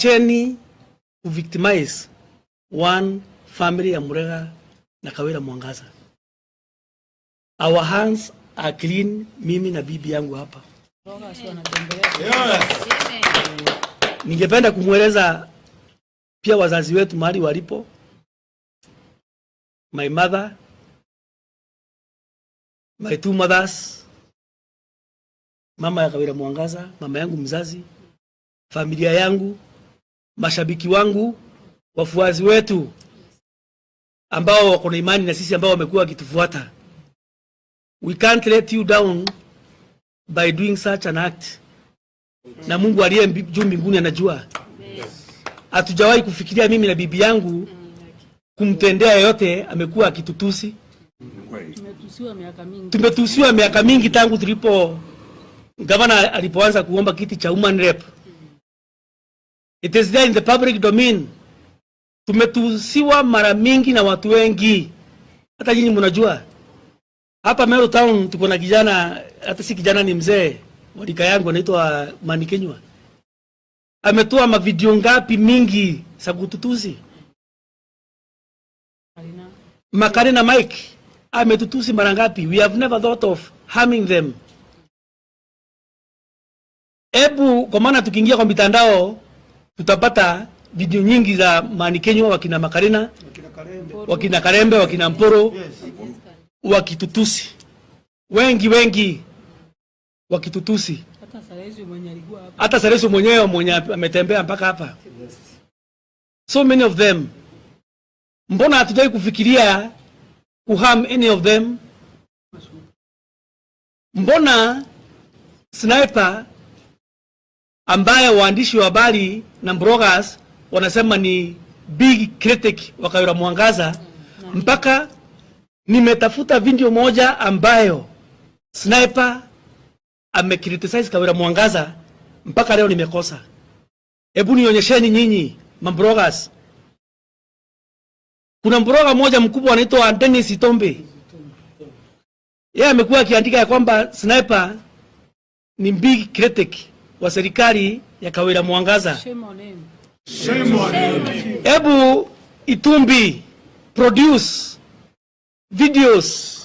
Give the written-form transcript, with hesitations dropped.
wacheni victimize one family ya Murega na Kawira Mwangaza. Our hands are clean, mimi na bibi yangu hapa. Ningependa kumweleza pia wazazi wetu mahali walipo. My mother, my two mothers, mama ya Kawira Mwangaza, mama yangu mzazi, familia yangu, mashabiki wangu, wafuazi wetu ambao wako na imani na sisi, ambao wamekuwa wakitufuata. We can't let you down by doing such an act. Na Mungu aliye juu mbinguni anajua. Hatujawahi kufikiria mimi na bibi yangu kumtendea yote. Amekuwa akitutusi. Tumetusiwa miaka mingi tangu gavana alipoanza kuomba kiti cha human rep. It is there in the public domain. Tumetusiwa mara mingi na watu wengi. Hata nyinyi mnajua. Hapa Meru Town tuko na kijana, hata si kijana, ni mzee wadika yangu anaitwa Manikenywa. Ametoa mavideo ngapi mingi za kututusi. Makari na Mike ametutusi mara ngapi. We have never thought of harming them. Ebu kwa maana tukiingia kwa mitandao tutapata video nyingi za Manikenywa, wakina Makarina, wakina Karembe, wakina Mporo, wakitutusi. Wengi wakitutusi. Hata Saresu mwenyewe ametembea mpaka hapa. So many of them. Mbona hatujai kufikiria kuharm any of them? Mbona sniper ambaye waandishi wa habari na bloggers wanasema ni big critic wa Kawira Mwangaza, mpaka nimetafuta video moja ambayo sniper amecriticize Kawira Mwangaza, mpaka leo nimekosa. Hebu nionyesheni nyinyi mambloggers. Kuna mbloga moja mkubwa anaitwa Dennis Itombe. Yeye amekuwa akiandika ya kwamba sniper ni big critic wa serikali ya Kawira Mwangaza. Shame on him. Shame on him. Hebu Itumbi produce videos